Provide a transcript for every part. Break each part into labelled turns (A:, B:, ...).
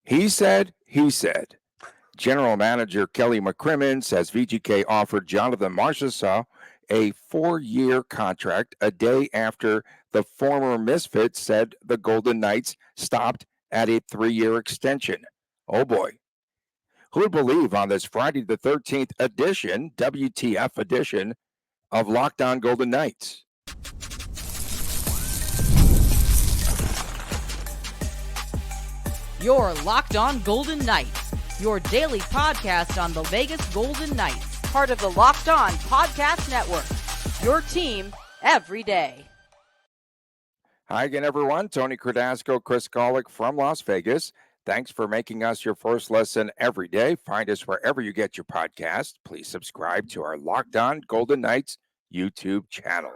A: He said. General Manager Kelly McCrimmon says VGK offered Jonathan Marchessault a 4-year contract a day after the former Misfit said the Golden Knights stopped at a 3-year extension. Oh boy. Who would believe on this Friday the 13th edition, WTF edition of Locked On Golden Knights?
B: You're Locked On Golden Knights, your daily podcast on the Vegas Golden Knights, part of the Locked On Podcast Network, your team every day.
A: Hi again, everyone. Tony Cardasco, Chris Golick from Las Vegas. Thanks for making us your first listen every day. Find us wherever you get your podcast. Please subscribe to our Locked On Golden Knights YouTube channel.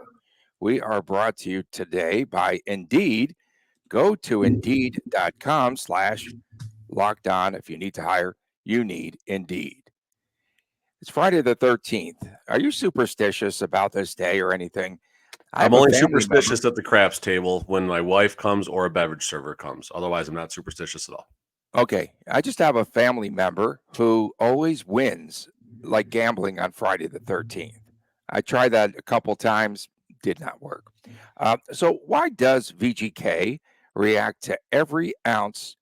A: We are brought to you today by Indeed. Go to Indeed.com/locked on. If you need to hire, you need Indeed. It's Friday the 13th. Are you superstitious about this day or anything?
C: I'm only superstitious at the craps table when my wife comes or a beverage server comes. Otherwise, I'm not superstitious at all.
A: Okay. I just have a family member who always wins, like gambling on Friday the 13th. I tried that a couple times, did not work. So why does VGK react to every ounce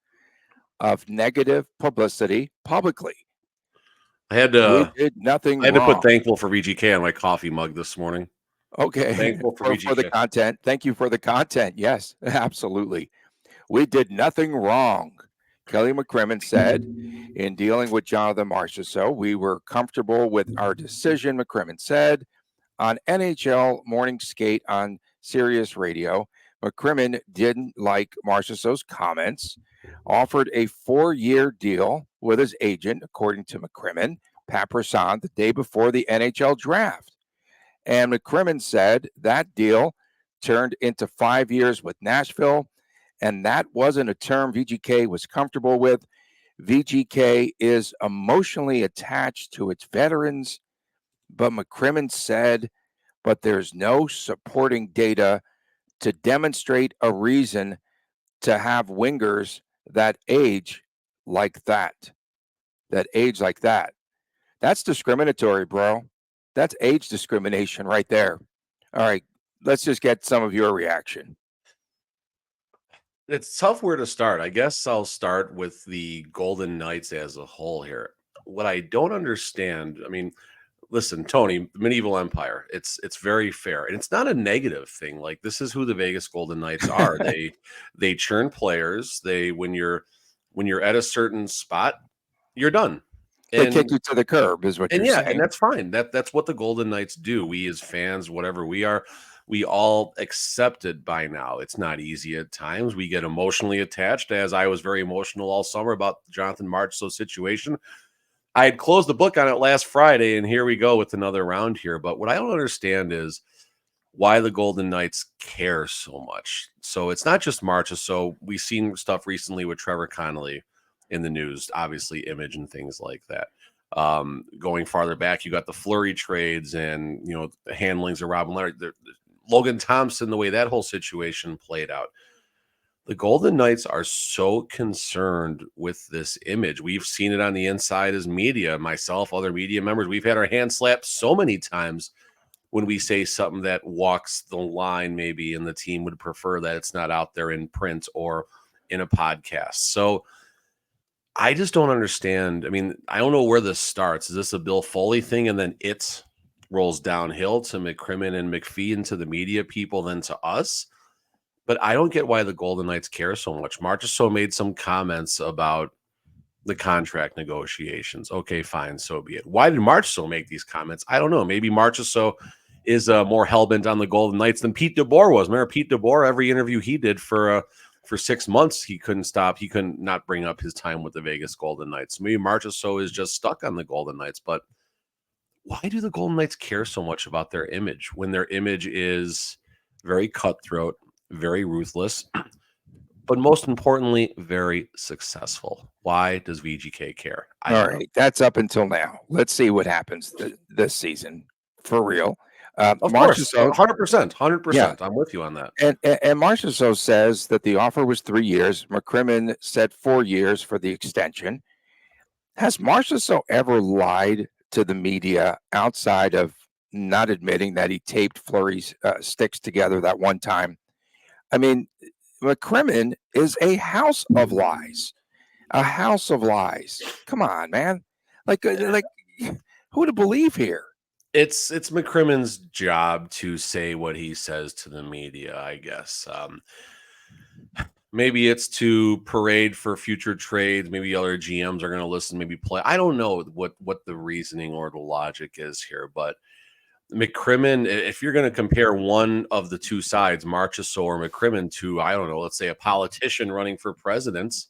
A: of negative publicity publicly?
C: I had to put thankful for VGK on my coffee mug this morning.
A: Okay.
C: Thankful for
A: the content. Thank you for the content. Yes, absolutely. We did nothing wrong. Kelly McCrimmon said in dealing with Jonathan Marchessault, we were comfortable with our decision, McCrimmon said on NHL Morning Skate on Sirius Radio. McCrimmon didn't like Marchessault's comments, offered a 4-year deal with his agent, according to McCrimmon, Pat Brisson, the day before the NHL draft. And McCrimmon said that deal turned into 5 years with Nashville, and that wasn't a term VGK was comfortable with. VGK is emotionally attached to its veterans, but McCrimmon said, but there's no supporting data to demonstrate a reason to have wingers that age like that. That's discriminatory, bro. That's age discrimination right there. All right, let's just get some of your reaction.
C: It's tough where to start. I guess I'll start with the Golden Knights as a whole here. What I don't understand, I mean, listen, Tony, the medieval empire, it's very fair. And it's not a negative thing. Like, this is who the Vegas Golden Knights are. They churn players. When you're at a certain spot, you're done.
A: They kick you to the curb is what you're saying.
C: And that's fine. That's what the Golden Knights do. We as fans, whatever we are, we all accept it by now. It's not easy at times. We get emotionally attached, as I was very emotional all summer about the Jonathan Marchessault situation. I had closed the book on it last Friday, and here we go with another round here. But what I don't understand is why the Golden Knights care so much. So it's not just Marchessault. We've seen stuff recently with Trevor Connolly in the news, obviously image and things like that. Going farther back, you got the Fleury trades and, the handlings of Robin Leonard, Logan Thompson, the way that whole situation played out. The Golden Knights are so concerned with this image. We've seen it on the inside as media, myself, other media members. We've had our hands slapped so many times when we say something that walks the line maybe, and the team would prefer that it's not out there in print or in a podcast. So I just don't understand. I mean, I don't know where this starts. Is this a Bill Foley thing, and then it rolls downhill to McCrimmon and McPhee and to the media people, then to us? But I don't get why the Golden Knights care so much. Marchessault made some comments about the contract negotiations. Okay, fine, so be it. Why did Marchessault make these comments? I don't know. Maybe Marchessault is more hellbent on the Golden Knights than Pete DeBoer was. Remember Pete DeBoer? Every interview he did for 6 months, he couldn't stop. He couldn't not bring up his time with the Vegas Golden Knights. Maybe Marchessault is just stuck on the Golden Knights. But why do the Golden Knights care so much about their image when their image is very cutthroat, very ruthless, but most importantly, very successful? Why does VGK care?
A: All right, that's up until now. Let's see what happens this season for real.
C: Of course,
A: Marchessault,
C: 100%,
A: yeah,
C: 100%. I'm with you on that.
A: and Marchessault says that the offer was 3 years. McCrimmon said 4 years for the extension. Has Marchessault ever lied to the media outside of not admitting that he taped Fleury's sticks together that one time? I mean, McCrimmon is a house of lies. A house of lies. Come on, man. Like who to believe here?
C: It's McCrimmon's job to say what he says to the media, I guess. Maybe it's to parade for future trades. Maybe other GMs are going to listen, maybe play. I don't know what the reasoning or the logic is here, but McCrimmon, if you're going to compare one of the two sides, Marchessault or McCrimmon, to, I don't know, let's say a politician running for president,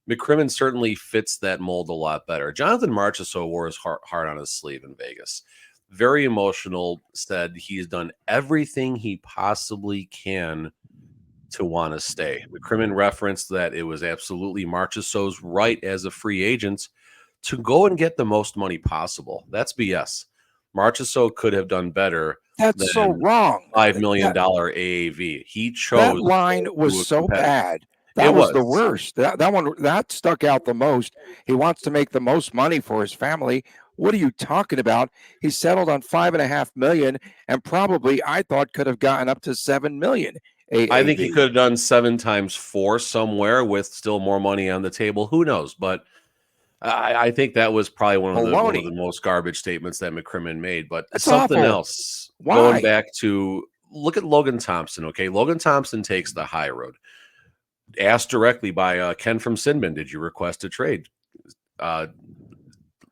C: McCrimmon certainly fits that mold a lot better. Jonathan Marchessault wore his heart on his sleeve in Vegas. Very emotional, said he's done everything he possibly can to want to stay. McCrimmon referenced that it was absolutely Marchessault's right as a free agent to go and get the most money possible. That's BS. Marchessault could have done better.
A: That's so wrong.
C: $5 million AAV. He chose.
A: That line was so bad. That was the worst. That one that stuck out the most. He wants to make the most money for his family. What are you talking about? He settled on $5.5 million, and probably I thought could have gotten up to $7 million. AAV.
C: I think he could have done 7 times 4 somewhere with still more money on the table. Who knows? But I think that was probably one of the most garbage statements that McCrimmon made. But
A: That's
C: something
A: awful.
C: else.
A: Why?
C: Going back to look at Logan Thompson. Okay, Logan Thompson takes the high road. Asked directly by Ken from Sinman, did you request a trade?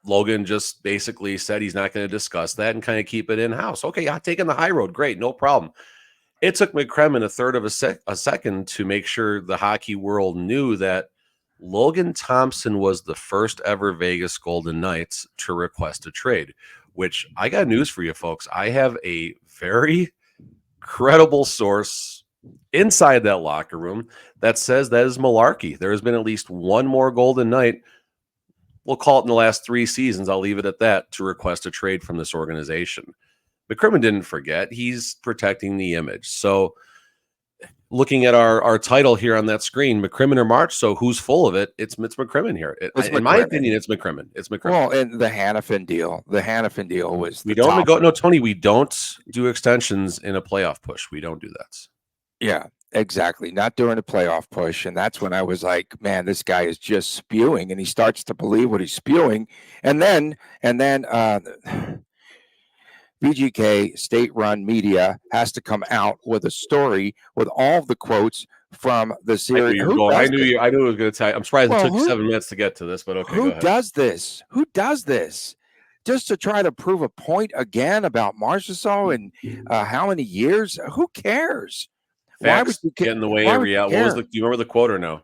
C: Logan just basically said he's not going to discuss that and kind of keep it in-house. Okay, taking the high road. Great, no problem. It took McCrimmon a third of a second to make sure the hockey world knew that Logan Thompson was the first ever Vegas Golden Knights to request a trade, which I got news for you folks. I have a very credible source inside that locker room that says that is malarkey. There has been at least one more Golden Knight, we'll call it in the last 3 seasons, I'll leave it at that, to request a trade from this organization. McCrimmon didn't forget. He's protecting the image. So looking at our title here on that screen, McCrimmon or March, so who's full of it? It's McCrimmon here. In my opinion, it's McCrimmon. It's McCrimmon.
A: Well, and the Hannafin deal was
C: we don't go. No, Tony, we don't do extensions in a playoff push. We don't do that.
A: Yeah, exactly. Not during a playoff push. And that's when I was like, man, this guy is just spewing, and he starts to believe what he's spewing. And then VGK, state-run media, has to come out with a story with all the quotes from the series.
C: I knew it was going to tell you. I'm surprised it took 7 minutes to get to this, but okay.
A: Who does this? Who does this? Just to try to prove a point again about Marchessault and how many years? Who cares?
C: Facts get in the way of reality. Do you remember the quote or no?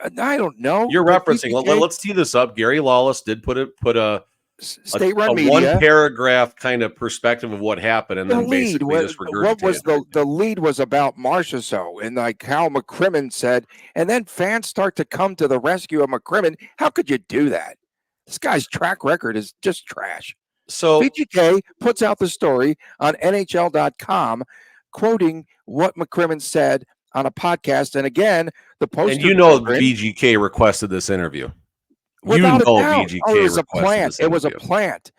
A: I don't know.
C: You're referencing. Let's tee this up. Gary Lawless did put a
A: state-run media,
C: one paragraph kind of perspective of what happened, and then basically just regurgitated.
A: What was the lead was about Marchessault, and like how McCrimmon said, and then fans start to come to the rescue of McCrimmon. How could you do that? This guy's track record is just trash. So VGK puts out the story on NHL.com, quoting what McCrimmon said on a podcast, and again, the poster.
C: And VGK requested this interview.
A: VGK it was a plant. It was a plant.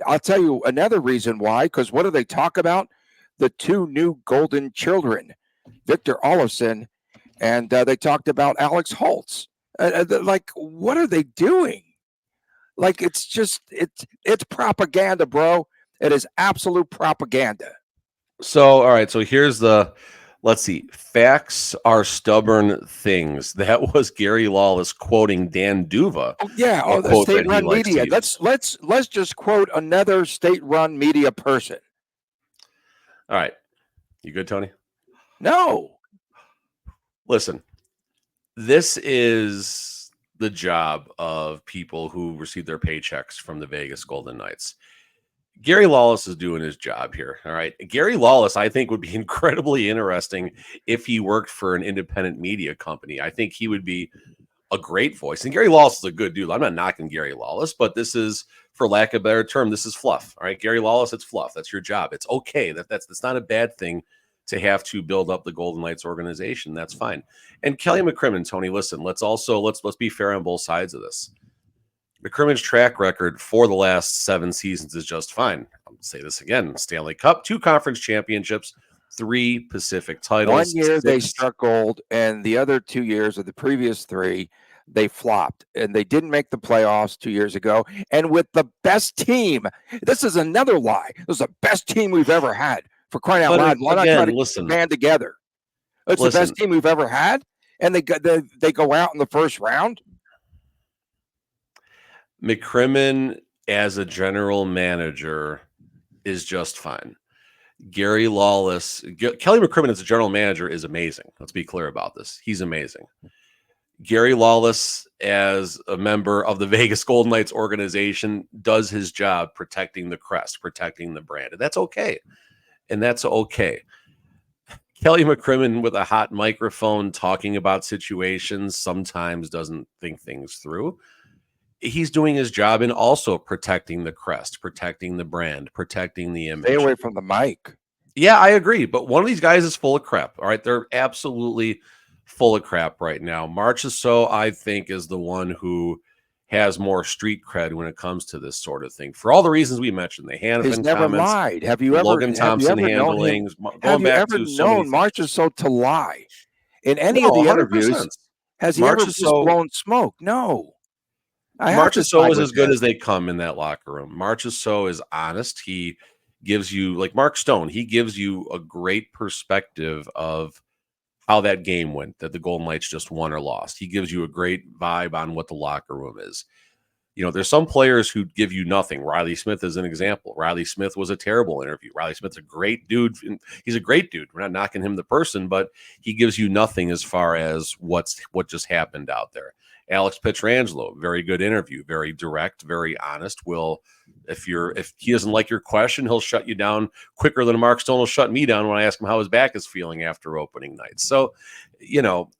A: I'll tell you another reason why, because what do they talk about? The 2 new golden children, Victor Olofsson, and they talked about Alex Holtz. Like, what are they doing? Like, it's propaganda, bro. It is absolute propaganda.
C: So, all right. So here's let's see. Facts are stubborn things. That was Gary Lawless quoting Dan Duva.
A: Oh, yeah. Oh, the state-run media. Let's just quote another state-run media person.
C: All right. You good, Tony?
A: No.
C: Listen, this is the job of people who receive their paychecks from the Vegas Golden Knights. Gary Lawless is doing his job here. All right. Gary Lawless, I think, would be incredibly interesting if he worked for an independent media company. I think he would be a great voice. And Gary Lawless is a good dude. I'm not knocking Gary Lawless, but this is for lack of a better term, this is fluff. All right, Gary Lawless, it's fluff. That's your job. It's okay. That's not a bad thing to have to build up the Golden Knights organization. That's fine. And Kelly McCrimmon, Tony, listen, let's be fair on both sides of this. McCrimmon's track record for the last 7 seasons is just fine. I'll say this again: Stanley Cup, 2 conference championships, 3 Pacific titles.
A: 1 year
C: 6.
A: they struck gold, and the other 2 years of the previous 3, they flopped, and they didn't make the playoffs 2 years ago. And with the best team, this is another lie. This is the best team we've ever had. For crying out loud, why not try to band together? It's the best team we've ever had, and they go out in the first round.
C: McCrimmon as a general manager is just fine. Gary Lawless, Kelly McCrimmon as a general manager is amazing. Let's be clear about this. He's amazing. Gary Lawless as a member of the Vegas Golden Knights organization does his job protecting the crest, protecting the brand. And that's okay. Kelly McCrimmon with a hot microphone talking about situations sometimes doesn't think things through. He's doing his job and also protecting the crest, protecting the brand, protecting the image.
A: Stay away from the mic.
C: Yeah, I agree. But one of these guys is full of crap. All right. They're absolutely full of crap right now. Marchessault, I think, is the one who has more street cred when it comes to this sort of thing. For all the reasons we mentioned, the Hannafin
A: He's never
C: comments,
A: lied. Have you ever
C: Logan Thompson handlings,
A: have you ever known Marchessault to lie in any of the interviews?
C: 100%.
A: Has he ever just blown smoke? No.
C: Marchessault is as good as they come in that locker room. Marchessault is honest. He gives you, like Mark Stone, he gives you a great perspective of how that game went, that the Golden Knights just won or lost. He gives you a great vibe on what the locker room is. You know, there's some players who give you nothing. Riley Smith is an example. Riley Smith was a terrible interview. Riley Smith's a great dude. He's a great dude. We're not knocking him the person, but he gives you nothing as far as what just happened out there. Alex Pietrangelo, very good interview, very direct, very honest. If he doesn't like your question, he'll shut you down quicker than Mark Stone will shut me down when I ask him how his back is feeling after opening night. So, you know,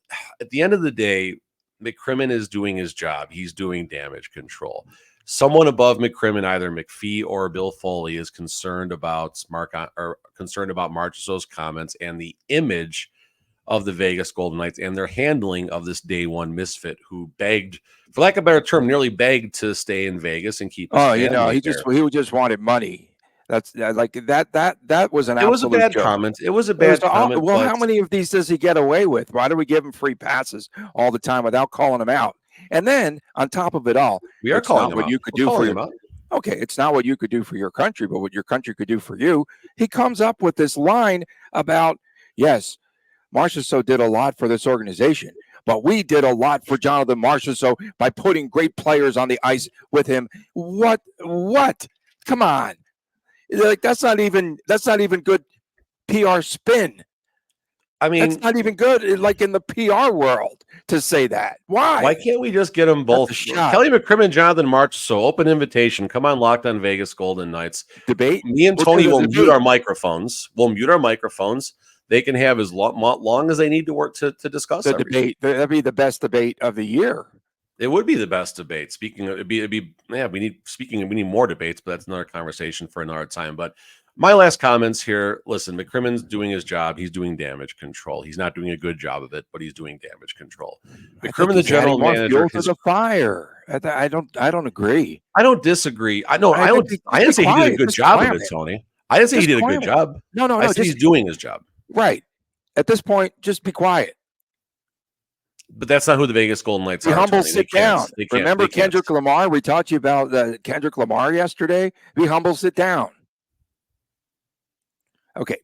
C: at the end of the day, McCrimmon is doing his job. He's doing damage control. Someone above McCrimmon, either McPhee or Bill Foley, is concerned about Marchessault's comments and the image of the Vegas Golden Knights and their handling of this day one misfit who begged, for lack of a better term, nearly begged to stay in Vegas and keep his family there.
A: He just wanted money. That's like that was an absolute joke.
C: It was a bad comment. It was a bad comment.
A: Well, how many of these does he get away with? Why do we give him free passes all the time without calling him out? And then on top of it all,
C: we are calling him
A: what
C: out.
A: You could do for him. Okay, it's not what you could do for your country, but what your country could do for you. He comes up with this line about, yes, Marchessault did a lot for this organization, but we did a lot for Jonathan Marchessault by putting great players on the ice with him. What? Come on. Like that's not even good PR spin. I mean, that's not even good like in the PR world to say that. Why
C: can't we just get them both? Kelly McCrimmon, Jonathan Marchessault, open invitation. Come on, Locked On Vegas Golden Knights.
A: Debate.
C: Me and Tony will mute our microphones. We'll mute our microphones. They can have as long as they need to work to discuss
A: the debate. That'd be the best debate of the year.
C: It would be the best debate. We need more debates, but that's another conversation for another time. But my last comments here, listen, McCrimmon's doing his job. He's doing damage control. He's not doing a good job of it, but he's doing damage control. McCrimmon, the general manager,
A: to the fire. I don't agree.
C: I don't disagree. I didn't say he did a good job of it, Tony. I didn't say he did a good job.
A: No.
C: I said he's doing his job.
A: Right. At this point, just be quiet.
C: But that's not who the Vegas Golden Knights are.
A: Be humble, sit down. Remember Kendrick Lamar? We taught you about Kendrick Lamar yesterday. Be humble, sit down. Okay.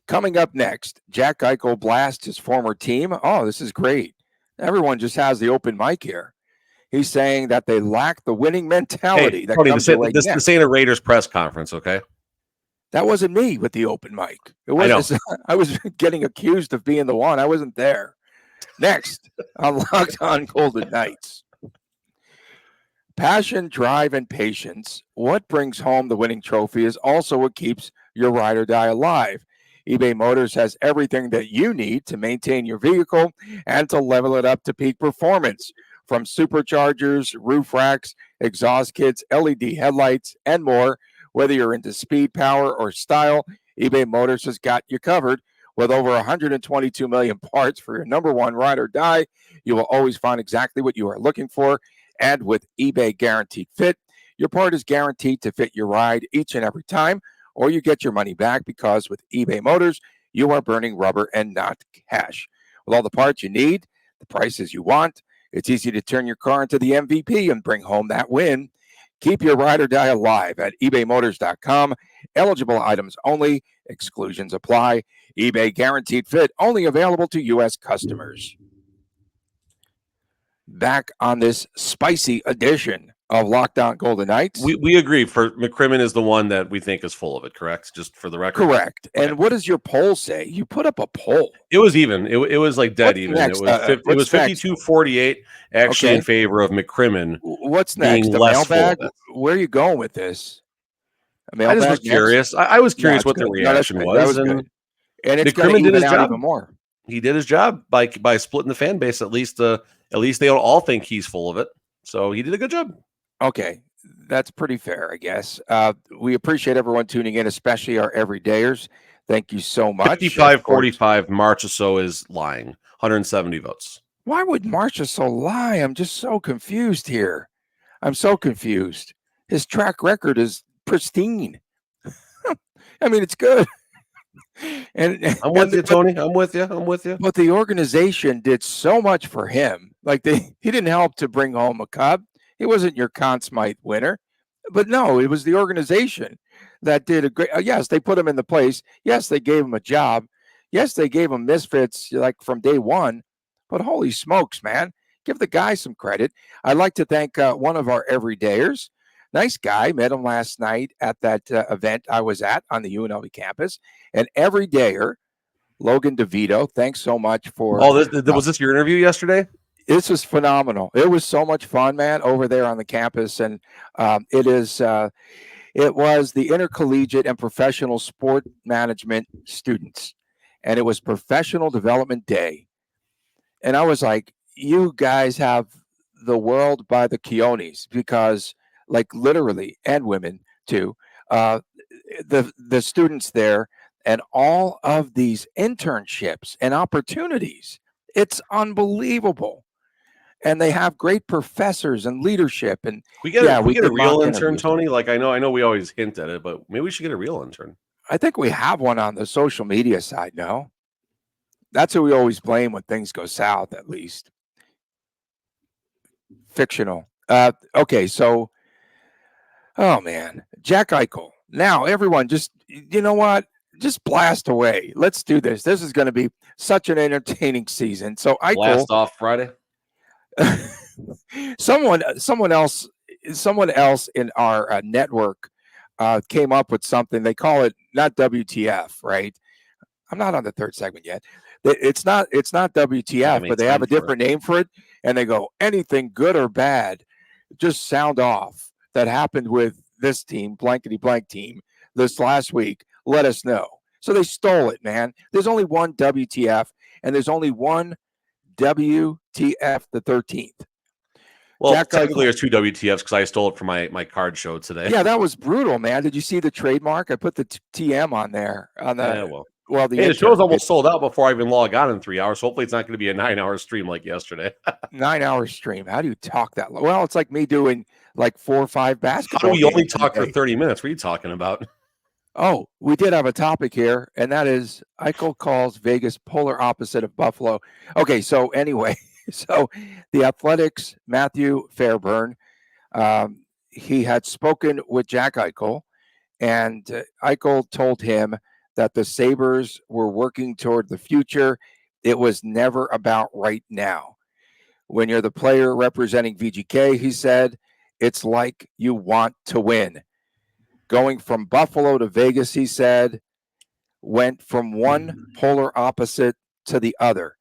A: Coming up next, Jack Eichel blasts his former team. Oh, this is great. Everyone just has the open mic here. He's saying that they lack the winning mentality.
C: Hey, Tony, this ain't a Raiders press conference, okay?
A: That wasn't me with the open mic. It was. I was getting accused of being the one. I wasn't there. Next, on Locked On Golden Knights. Passion, drive, and patience. What brings home the winning trophy is also what keeps your ride or die alive. eBay Motors has everything that you need to maintain your vehicle and to level it up to peak performance. From superchargers, roof racks, exhaust kits, LED headlights, and more, whether you're into speed, power, or style, eBay Motors has got you covered. With over 122 million parts for your number one ride or die, you will always find exactly what you are looking for. And with eBay Guaranteed Fit, your part is guaranteed to fit your ride each and every time, or you get your money back, because with eBay Motors, you are burning rubber and not cash. With all the parts you need, the prices you want, it's easy to turn your car into the MVP and bring home that win. Keep your ride or die alive at ebaymotors.com. Eligible items only. Exclusions apply. eBay Guaranteed Fit, only available to U.S. customers. Back on this spicy edition of Locked On Golden Knights.
C: We agree. For McCrimmon is the one that we think is full of it, correct? Just for the record?
A: Correct. Okay. And what does your poll say? You put up a poll.
C: It was even. It was like dead even.
A: Next?
C: It was 52-48 actually in favor of McCrimmon.
A: What's next? The mailbag? Where are you going with this?
C: I just was curious. I was curious what the reaction was.
A: And it's McCrimmon did his job even more.
C: He did his job by splitting the fan base. At least they don't all think he's full of it. So he did a good job.
A: Okay, that's pretty fair, I guess. We appreciate everyone tuning in, especially our everydayers. Thank you so much.
C: 55-45, Marchessault is lying. 170 votes.
A: Why would Marchessault lie? I'm just so confused here. I'm so confused. His track record is pristine. I mean, it's good. And
C: I'm with you, Tony. I'm with you.
A: But the organization did so much for him. Like he didn't help to bring home a cup. He wasn't your Conn Smythe winner. But no, it was the organization that did a great. Yes, they put him in the place. Yes, they gave him a job. Yes, they gave him misfits like from day one. But holy smokes, man, give the guy some credit. I'd like to thank one of our everydayers. Nice guy. Met him last night at that event I was at on the UNLV campus. An everydayer, Logan DeVito. Thanks so much for.
C: Oh, was this your interview yesterday?
A: This was phenomenal. It was so much fun, man, over there on the campus. And it was the Intercollegiate and Professional Sport Management students. And it was Professional Development Day. And I was like, you guys have the world by the cojones, because like literally, and women too, the students there and all of these internships and opportunities, it's unbelievable. And they have great professors and leadership. And
C: we get a real intern, Tony. Like I know we always hint at it, but maybe we should get a real intern.
A: I think we have one on the social media side. No, that's who we always blame when things go south. At least fictional. Okay, so oh man, Jack Eichel. Now everyone, just you know what? Just blast away. Let's do this. This is going to be such an entertaining season. So Eichel,
C: blast off Friday.
A: someone else in our network came up with something. They call it not WTF, right? I'm not on the third segment yet. It's not WTF, but they have a different name for it, and they go anything good or bad, just sound off that happened with this team, blankety blank team, this last week. Let us know. So they stole it, man. There's only one WTF, and there's only one WTF the 13th.
C: Well, technically there's two WTFs because I stole it from my card show today.
A: Yeah, that was brutal, man. Did you see the trademark? I put the TM on there. The
C: show's almost sold out before I even log on in 3 hours. So hopefully it's not going to be a 9-hour stream like yesterday.
A: 9-hour stream. How do you talk that long? Well, it's like me doing like 4 or 5 basketball.
C: How do we only talk for 30 minutes? What are you talking about?
A: Oh, we did have a topic here, and that is Eichel calls Vegas polar opposite of Buffalo. Okay, so anyway, so the Athletics, Matthew Fairburn, he had spoken with Jack Eichel, and Eichel told him that the Sabres were working toward the future. It was never about right now. When you're the player representing VGK, he said, it's like you want to win. Going from Buffalo to Vegas, he said, went from one polar opposite to the other.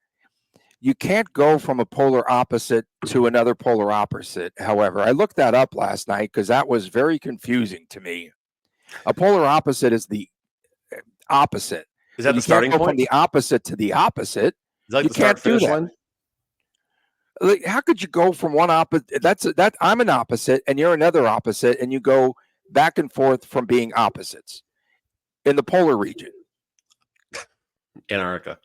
A: You can't go from a polar opposite to another polar opposite. However, I looked that up last night because that was very confusing to me. A polar opposite is the opposite.
C: Is that the starting point?
A: From the opposite to the opposite.
C: Is that like the start finish line?
A: Like, how could you go from one opposite? That I'm an opposite, and you're another opposite, and you go back and forth from being opposites in the polar region.
C: Antarctica.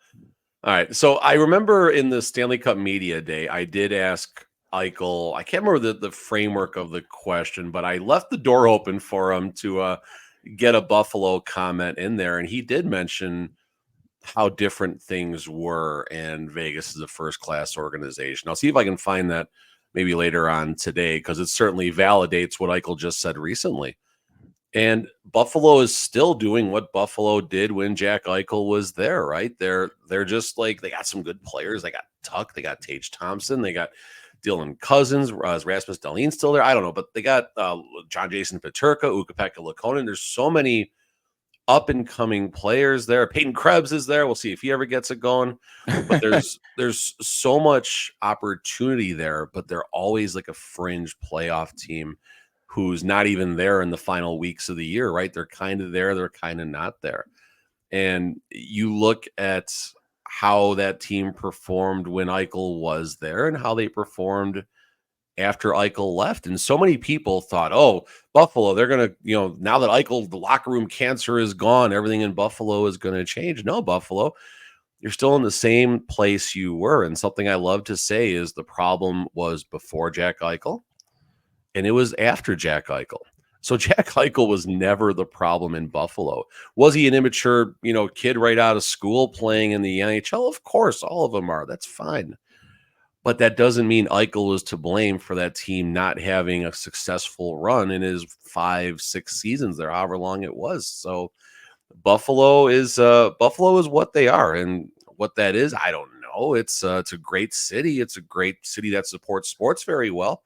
C: All right. So I remember in the Stanley Cup Media Day, I did ask Eichel. I can't remember the framework of the question, but I left the door open for him to get a Buffalo comment in there, and he did mention how different things were, and Vegas is a first-class organization. I'll see if I can find that maybe later on today, because it certainly validates what Eichel just said recently. And Buffalo is still doing what Buffalo did when Jack Eichel was there, right? They're just like, they got some good players. They got Tuck, they got Tage Thompson, they got Dylan Cousins, is Rasmus Dahlin still there? I don't know, but they got John Jason Peterka, Ukko-Pekka Luukkonen. There's so many up and coming players there. Peyton Krebs is there. We'll see if he ever gets it going. But there's so much opportunity there, but they're always like a fringe playoff team who's not even there in the final weeks of the year, right? They're kind of there, they're kind of not there. And you look at how that team performed when Eichel was there and how they performed after Eichel left. And so many people thought, oh, Buffalo, they're going to, now that Eichel, the locker room cancer is gone, everything in Buffalo is going to change. No, Buffalo, you're still in the same place you were. And something I love to say is the problem was before Jack Eichel, and it was after Jack Eichel. So Jack Eichel was never the problem in Buffalo. Was he an immature, kid right out of school playing in the NHL? Of course, all of them are. That's fine. But that doesn't mean Eichel is to blame for that team not having a successful run in his 5-6 seasons there, however long it was. So Buffalo is what they are, and what that is, I don't know. It's a great city. It's a great city that supports sports very well.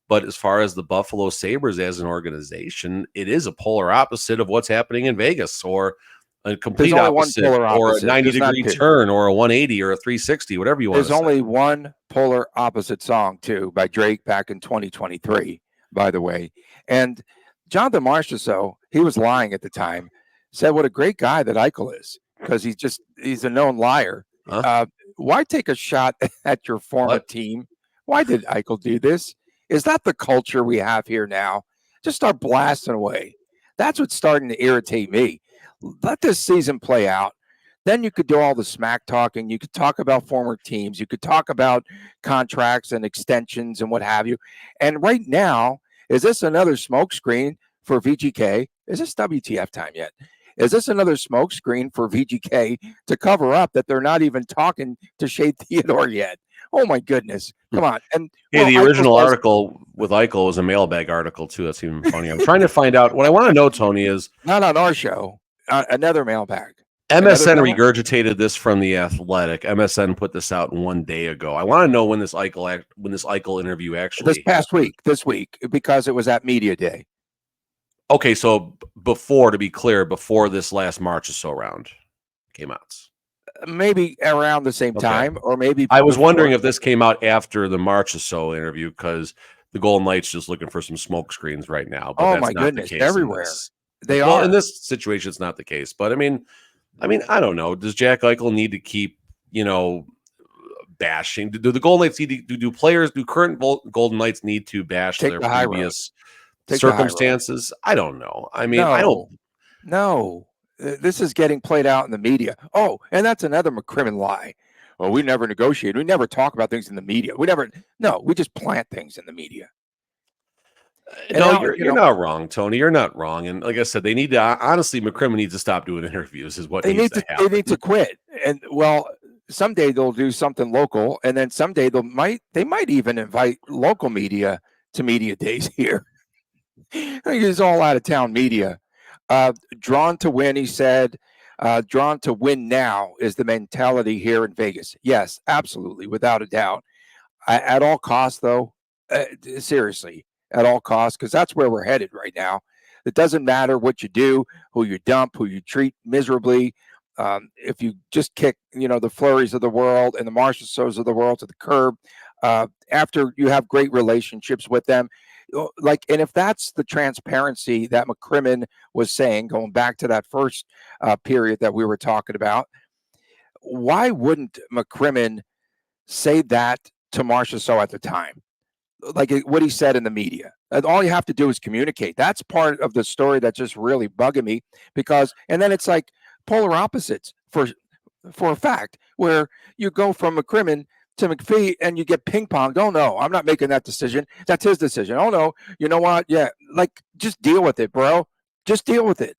C: But as far as the Buffalo Sabres as an organization, it is a polar opposite of what's happening in Vegas, or a complete opposite, or a 90-degree turn, or a 180, or a 360, whatever you want to say.
A: There's only one polar opposite song, too, by Drake back in 2023, by the way. And Jonathan Marchessault, he was lying at the time, said what a great guy that Eichel is, because he's a known liar.
C: Huh?
A: Why take a shot at your former team? Why did Eichel do this? Is that the culture we have here now? Just start blasting away. That's what's starting to irritate me. Let this season play out. Then you could do all the smack talking. You could talk about former teams. You could talk about contracts and extensions and what have you. And right now, is this another smokescreen for VGK? Is this WTF time yet? Is this another smokescreen for VGK to cover up that they're not even talking to Shea Theodore yet? Oh, my goodness. Come on. And
C: the original article with Eichel was a mailbag article, too. That's even funny. I'm trying to find out. What I want to know, Tony, is...
A: Not on our show. Another mailbag.
C: MSN regurgitated this from The Athletic. MSN put this out 1 day ago. I want to know when this Eichel interview actually...
A: This week, because it was at Media Day.
C: Okay, so to be clear, before this last Marchessault round came out.
A: Maybe around the same time, or maybe...
C: I was wondering if this came out after the Marchessault interview, because the Golden Knights just looking for some smoke screens right now. But
A: that's my goodness, everywhere. They are.
C: In this situation, it's not the case. But I mean, I don't know. Does Jack Eichel need to keep, bashing? Do the Golden Knights need to, do current Golden Knights need to bash their previous circumstances? I don't know. I mean, I don't.
A: No. This is getting played out in the media. Oh, and that's another McCrimmon lie. Well, we never negotiate. We never talk about things in the media. We just plant things in the media.
C: You're not wrong, Tony. You're not wrong. And like I said, they need to, honestly, McCrimmon needs to stop doing interviews is what needs to happen.
A: They need to quit. And someday they'll do something local, and then someday they might even invite local media to media days here. It's all out of town media. Drawn to win, he said. Drawn to win now is the mentality here in Vegas. Yes, absolutely, without a doubt. At all costs, though, seriously, at all costs, because that's where we're headed right now. It doesn't matter what you do, who you dump, who you treat miserably. If you just kick, the Fleuries of the world and the Marchessaults of the world to the curb, after you have great relationships with them, and if that's the transparency that McCrimmon was saying, going back to that first period that we were talking about, why wouldn't McCrimmon say that to Marchessault at the time, like what he said in the media. And all you have to do is communicate. That's part of the story that's just really bugging me because, and then it's like polar opposites for a fact, where you go from McCrimmon to McPhee and you get ping ponged. Oh no, I'm not making that decision. That's his decision. Oh no, you know what? Yeah, like just deal with it, bro. Just deal with it.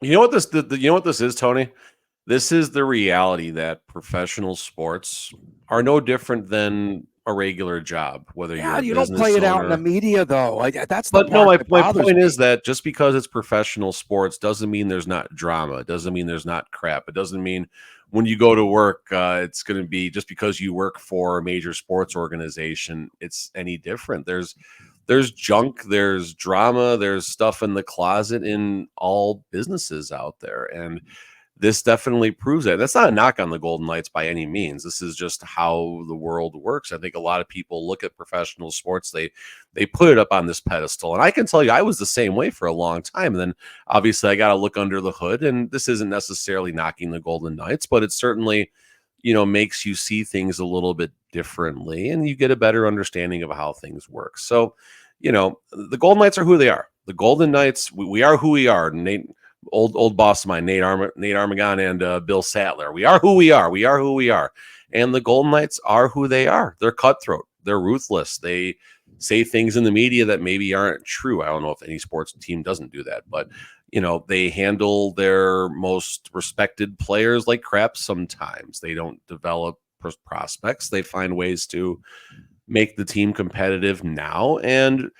C: You know what you know what this is, Tony? This is the reality that professional sports are no different than a regular job, whether you're
A: Yeah,
C: a
A: you don't play
C: business
A: it out in the
C: owner.
A: media though. That's the
C: But no,
A: part
C: my
A: that
C: my
A: bothers
C: point
A: me.
C: is that just because it's professional sports doesn't mean there's not drama. It doesn't mean there's not crap. It doesn't mean when you go to work, it's going to be just because you work for a major sports organization, it's any different. There's junk, there's drama, there's stuff in the closet in all businesses out there. And this definitely proves that. That's not a knock on the Golden Knights by any means. This is just how the world works. I think a lot of people look at professional sports, they put it up on this pedestal. And I can tell you, I was the same way for a long time. And then obviously I got to look under the hood. And this isn't necessarily knocking the Golden Knights, but it certainly, makes you see things a little bit differently and you get a better understanding of how things work. So, the Golden Knights are who they are. The Golden Knights, we are who we are. Nate, old boss of mine, Nate Armagon and Bill Sattler. We are who we are. We are who we are. And the Golden Knights are who they are. They're cutthroat. They're ruthless. They say things in the media that maybe aren't true. I don't know if any sports team doesn't do that, but they handle their most respected players like crap sometimes. They don't develop prospects. They find ways to make the team competitive now, and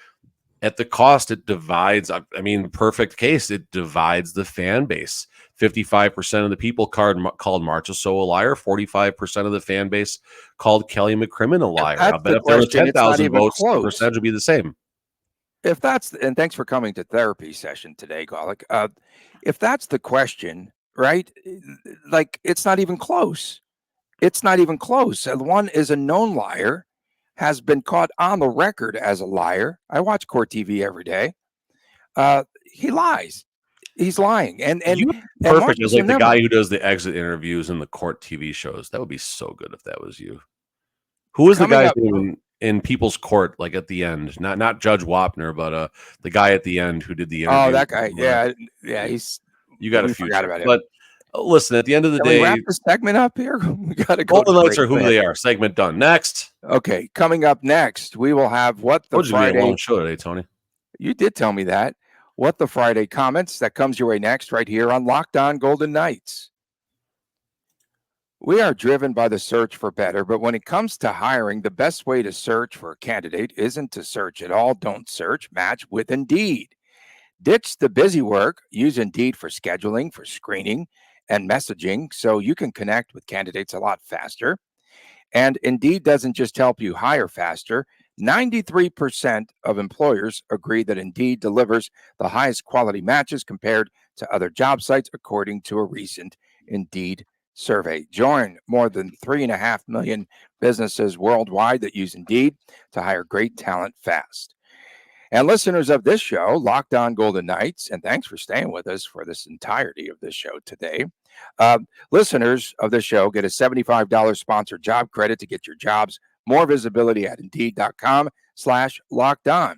C: at the cost it divides. I mean, perfect case, it divides the fan base. 55% of the people called Marchessault a liar. 45% of the fan base called Kelly McCrimmon a liar. I bet if there was 10,000 votes, the percentage would be the same.
A: If that's, and thanks for coming to therapy session today, Golick. If that's the question, right? Like, it's not even close. It's not even close. One is a known liar, has been caught on the record as a liar. I watch Court TV every day. He lies. He's lying. And
C: perfect is like the guy who does the exit interviews in the Court TV shows. That would be so good if that was you. Who was the guy's name in People's Court, like at the end? Not Judge Wapner, but the guy at the end who did the interview.
A: Oh, that guy. Yeah. He's.
C: You got a future. But listen, at the end of the day,
A: we wrap this segment up here. We got to go.
C: Golden Knights are who they are. Segment done. Next.
A: Okay, coming up next, we will have what the Friday.
C: A long show today, Tony.
A: You did tell me that. What the Friday comments that comes your way next, right here on Locked On Golden Knights. We are driven by the search for better, but when it comes to hiring, the best way to search for a candidate isn't to search at all. Don't search. Match with Indeed. Ditch the busy work. Use Indeed for scheduling, for screening, and messaging so you can connect with candidates a lot faster. And Indeed doesn't just help you hire faster. 93% of employers agree that Indeed delivers the highest quality matches compared to other job sites, according to a recent Indeed survey. Join more than 3.5 million businesses worldwide that use Indeed to hire great talent fast. And listeners of this show, Locked On Golden Knights, and thanks for staying with us for this entirety of this show today. Listeners of this show get a $75 sponsored job credit to get your jobs more visibility at Indeed.com/lockedon.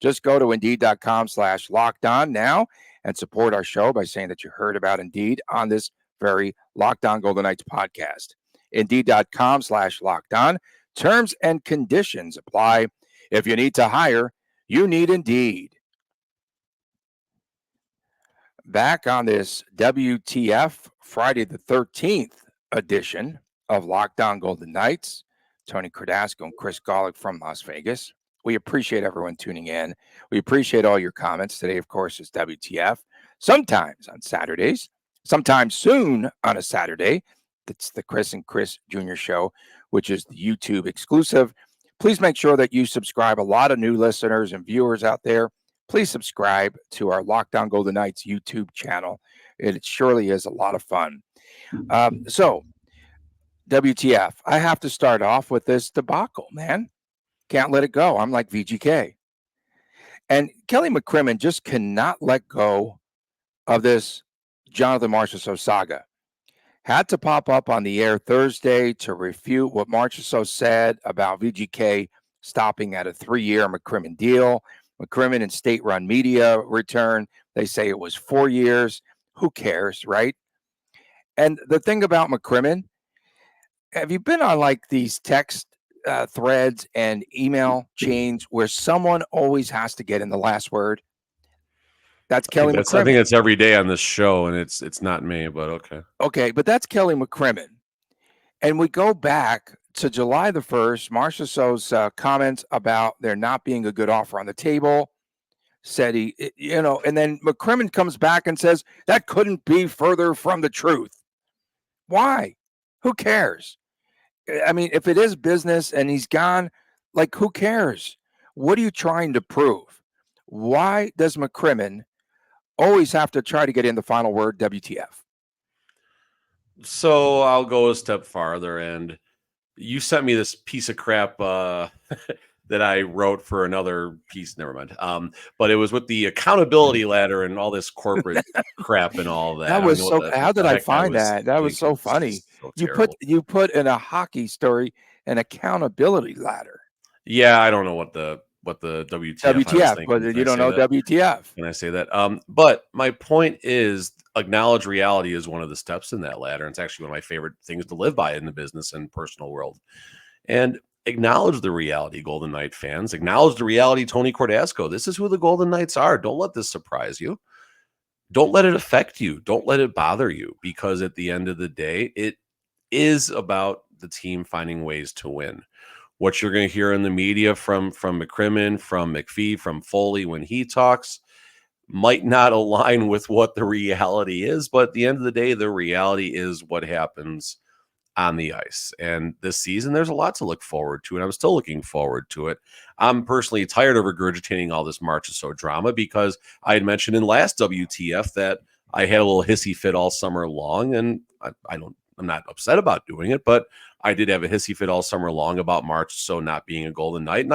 A: Just go to Indeed.com/lockedon now and support our show by saying that you heard about Indeed on this very Locked On Golden Knights podcast. Indeed.com/lockedon. Terms and conditions apply. If you need to hire, you need Indeed. Back on this WTF Friday the 13th edition of Locked On Golden Knights. Tony Cardasco and Chris Golick from Las Vegas. We appreciate everyone tuning in. We appreciate all your comments. Today, of course, is WTF. Sometimes on Saturdays, sometime soon on a Saturday. That's the Chris and Chris Jr. Show, which is the YouTube exclusive. Please make sure that you subscribe. A lot of new listeners and viewers out there. Please subscribe to our Locked On Golden Knights YouTube channel. It surely is a lot of fun. So, WTF, I have to start off with this debacle, man. Can't let it go. I'm like VGK. And Kelly McCrimmon just cannot let go of this Jonathan Marchessault saga. had to pop up on the air Thursday to refute what Marchessault said about VGK stopping at a 3-year McCrimmon deal. McCrimmon and state-run media return. They say it was 4 years. Who cares, right? And the thing about McCrimmon, have you been on like these text threads and email chains where someone always has to get in the last word? That's Kelly McCrimmon.
C: I think that's every day on this show, and it's not me, but okay.
A: Okay, but that's Kelly McCrimmon. And we go back to July the 1st, Marchessault's comments about there not being a good offer on the table. Said and then McCrimmon comes back and says that couldn't be further from the truth. Why? Who cares? I mean, if it is business and he's gone, like, who cares? What are you trying to prove? Why does McCrimmon always have to try to get in the final word, WTF?
C: So I'll go a step farther, and you sent me this piece of crap that I wrote for another piece. Never mind. But it was with the accountability ladder and all this corporate crap and all that.
A: That was so. How did I find that? That was so funny.
C: So
A: you put in a hockey story an accountability ladder.
C: Yeah, I don't know what the WTF,
A: but you don't know WTF.
C: Can I say that? But my point is, acknowledge reality is one of the steps in that ladder. And it's actually one of my favorite things to live by in the business and personal world. And acknowledge the reality, Golden Knight fans. Acknowledge the reality, Tony Cordasco. This is who the Golden Knights are. Don't let this surprise you. Don't let it affect you. Don't let it bother you, because at the end of the day, it is about the team finding ways to win. What you're going to hear in the media from McCrimmon, from McPhee, from Foley when he talks might not align with what the reality is, but at the end of the day, the reality is what happens on the ice. And this season, there's a lot to look forward to, and I'm still looking forward to it. I'm personally tired of regurgitating all this Marchessault drama, because I had mentioned in last WTF that I had a little hissy fit all summer long, and I'm not upset about doing it, but I did have a hissy fit all summer long about Marchessault not being a Golden Knight, and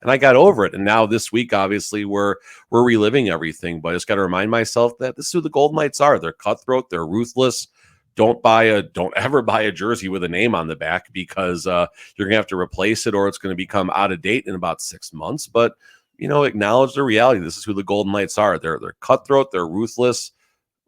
C: I got over it. And now this week, obviously, we're reliving everything. But I just got to remind myself that this is who the Golden Knights are. They're cutthroat. They're ruthless. Don't ever buy a jersey with a name on the back, because you're gonna have to replace it, or it's going to become out of date in about 6 months. But acknowledge the reality. This is who the Golden Knights are. They're cutthroat. They're ruthless,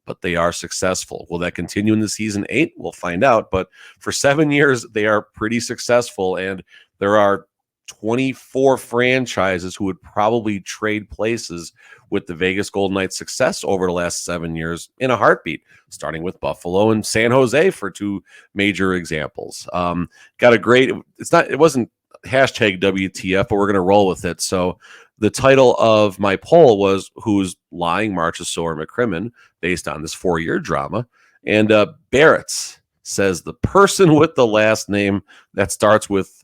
C: but they are successful. Will that continue in the season 8? We'll find out. But for 7 years, they are pretty successful, and there are 24 franchises who would probably trade places with the Vegas Golden Knights' success over the last 7 years in a heartbeat, starting with Buffalo and San Jose for 2 major examples. Got a great, it wasn't hashtag WTF, but we're going to roll with it. So the title of my poll was who's lying, Marchessault or McCrimmon, based on this 4-year drama. And Barrett's says the person with the last name that starts with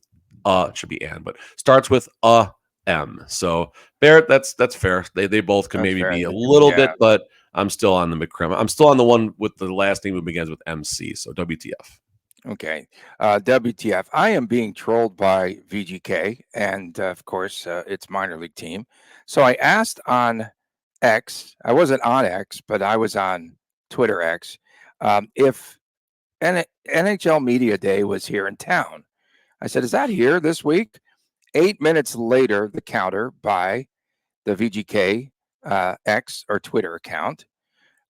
C: it should be Ann, but starts with a M. So Barrett, that's fair. They both can maybe be a little bit, but I'm still on the McCrimmon. I'm still on the one with the last name who begins with MC. So WTF.
A: Okay. WTF. I am being trolled by VGK, and of course, it's minor league team. So I asked on X, I wasn't on X, but I was on Twitter X, if NHL Media Day was here in town. I said, is that here this week? 8 minutes later, the counter by the VGK X or Twitter account,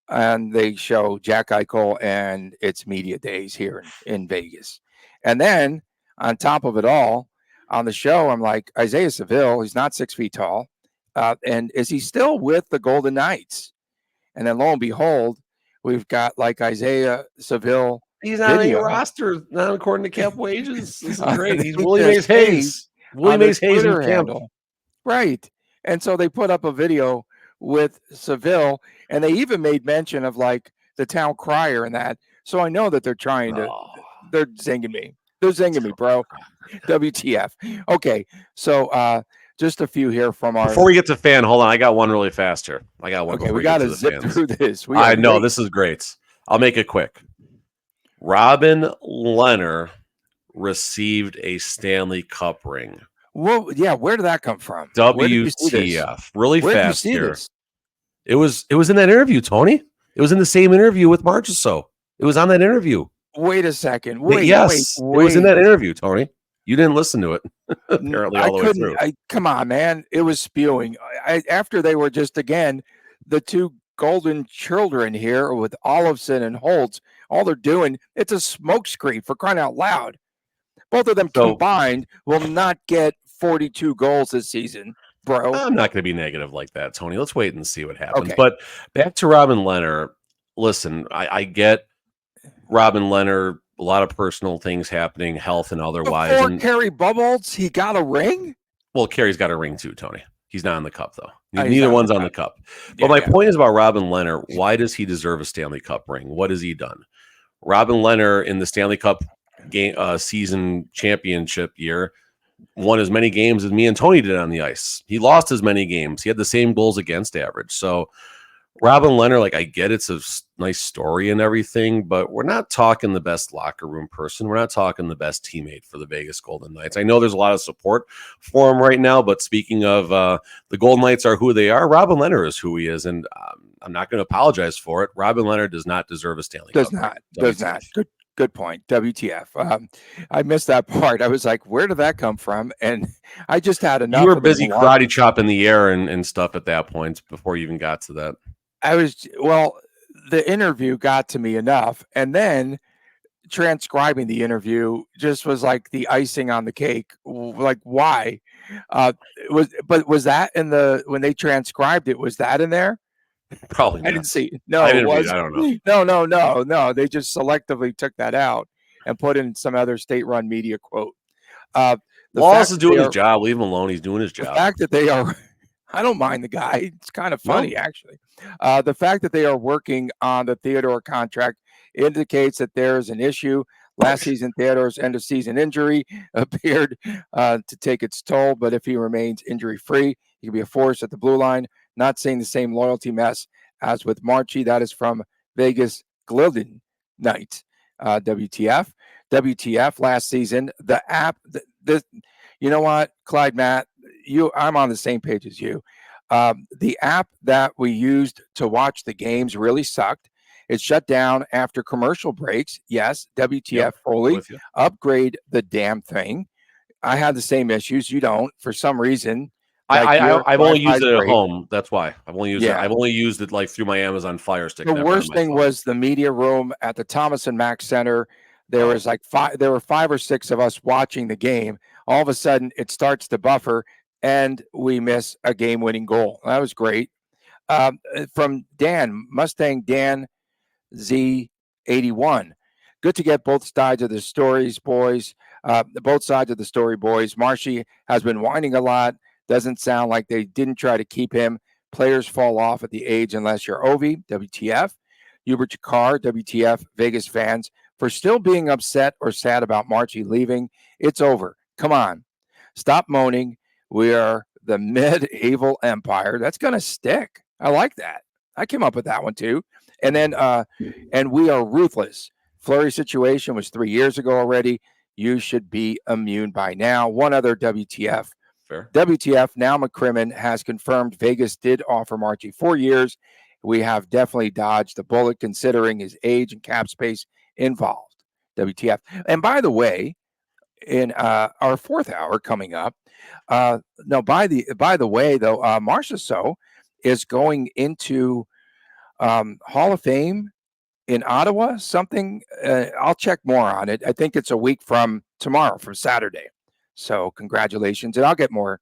A: and they show Jack Eichel and it's media days here in Vegas. And then on top of it all, on the show, I'm like, Isaiah Seville, he's not 6 feet tall. And is he still with the Golden Knights? And then lo and behold, we've got like Isaiah Seville.
C: He's not on your roster, not according to cap wages. This is great. He's Willie Mays Hayes. Willie Mays Hayes in camp.
A: Right. And so they put up a video with Seville, and they even made mention of like the town crier and that. So I know that they're trying to, they're zinging me. They're zinging me, bro. WTF. Okay. So just a few here from our.
C: Before we get to fan, hold on. I got one really fast here. I got one.
A: Okay. We got to zip through this.
C: I know. This is great. I'll make it quick. Robin Lehner received a Stanley Cup ring.
A: Well, yeah, where did that come from?
C: WTF. Really
A: where
C: fast
A: did you see
C: here.
A: This?
C: It was in that interview, Tony. It was in the same interview with Marchessault. It was on that interview.
A: Wait a second.
C: Yes, it was in that interview, Tony. You didn't listen to it, apparently, all the way through.
A: Come on, man. It was spewing. After they were just, again, the two golden children here with Olofsson and Holtz, all they're doing, it's a smokescreen, for crying out loud. Both of them combined will not get 42 goals this season, bro.
C: I'm not going to be negative like that, Tony. Let's wait and see what happens.
A: Okay.
C: But back to Robin Lehner. Listen, I get Robin Lehner, a lot of personal things happening, health and otherwise.
A: Before Kerry Bubbles, he got a ring?
C: Well, Kerry's got a ring too, Tony. He's not on the cup, though. Neither one's on the cup. But my point is about Robin Lehner. Why does he deserve a Stanley Cup ring? What has he done? Robin Lehner in the Stanley Cup game season championship year won as many games as me and Tony did on the ice. He lost as many games. He had the same goals against average. So Robin Lehner, like, I get it's a nice story and everything, but we're not talking the best locker room person. We're not talking the best teammate for the Vegas Golden Knights. I know there's a lot of support for him right now, but speaking of the Golden Knights are who they are, Robin Lehner is who he is, and I'm not going to apologize for it. Robin Lehner does not deserve a Stanley Cup.
A: Does not. Good point. WTF. I missed that part. I was like, where did that come from? And I just had enough.
C: You were busy karate chopping the air and stuff at that point before you even got to that.
A: The interview got to me enough, and then transcribing the interview just was like the icing on the cake. Like, why? Was that when they transcribed it? Was that in there?
C: Probably not.
A: I didn't see. No, I
C: don't know.
A: No. They just selectively took that out and put in some other state-run media quote.
C: Wallace is doing his job. Leave him alone. He's doing his job.
A: The fact that they are. I don't mind the guy. It's kind of funny, actually. The fact that they are working on the Theodore contract indicates that there is an issue. Last season, Theodore's end-of-season injury appeared to take its toll, but if he remains injury-free, he can be a force at the blue line. Not seeing the same loyalty mess as with Marchie. That is from Vegas Golden Knights. WTF. WTF last season. The app, you know what, Clyde, Matt, I'm on the same page as you. The app that we used to watch the games really sucked. It shut down after commercial breaks. Yes, WTF, Foley, upgrade the damn thing. I had the same issues. You don't, for some reason.
C: I've only used it at home. That's why I've only used it. I've only used it like through my Amazon Fire Stick.
A: The worst thing was the media room at the Thomas and Mack Center. There was like there were 5 or 6 of us watching the game. All of a sudden, it starts to buffer, and we miss a game-winning goal. That was great. From Dan, Mustang Dan Z81. Good to get both sides of the stories, boys. Both sides of the story, boys. Marshy has been whining a lot. Doesn't sound like they didn't try to keep him. Players fall off at the age unless you're Ovi. WTF. Hubert Jakar, WTF, Vegas fans, for still being upset or sad about Marshy leaving. It's over. Come on. Stop moaning. We are the medieval empire. That's going to stick. I like that. I came up with that one too. And then, and we are ruthless. Fleury situation was 3 years ago already. You should be immune by now. One other WTF.
C: Fair.
A: WTF, now McCrimmon has confirmed Vegas did offer Marchie 4 years. We have definitely dodged the bullet considering his age and cap space involved. WTF. And by the way, in our 4th hour coming up, by the way, though, Marchessault is going into Hall of Fame in Ottawa, something. I'll check more on it. I think it's a week from tomorrow, from Saturday. So congratulations, and I'll get more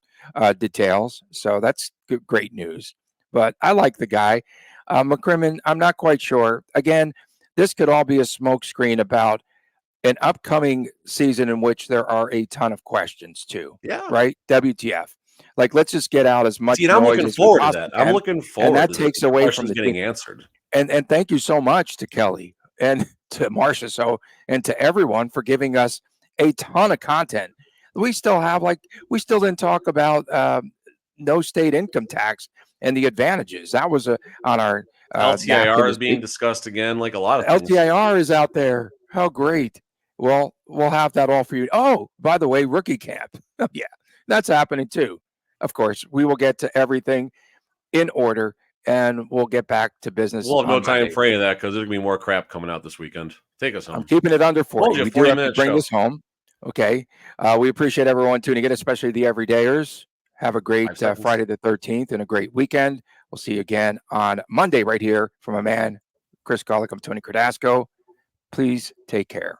A: details. So that's great news. But I like the guy. McCrimmon, I'm not quite sure. Again, this could all be a smokescreen about an upcoming season in which there are a ton of questions too.
C: Yeah.
A: Right? WTF. Like, let's just get out as much.
C: I'm looking forward to that. I'm looking forward.
A: And that takes away from the
C: getting answered.
A: And thank you so much to Kelly and to Marchessault and to everyone for giving us a ton of content. We still didn't talk about no state income tax and the advantages. That was on our
C: LTIR is being discussed again, like a lot of things.
A: LTIR is out there. How great. Well, we'll have that all for you. Oh, by the way, rookie camp. Yeah, that's happening too. Of course, we will get to everything in order, and we'll get back to business.
C: We'll have no time for any of that because there's going to be more crap coming out this weekend. Take us home.
A: I'm keeping it under 40.
C: Told you,
A: We do have to
C: 40-minute
A: bring
C: show.
A: this home. Okay. We appreciate everyone tuning in, especially the everydayers. Have a great
C: 5 seconds.
A: Friday the 13th and a great weekend. We'll see you again on Monday right here from a man, Chris Golick. I'm Tony Cardasco. Please take care.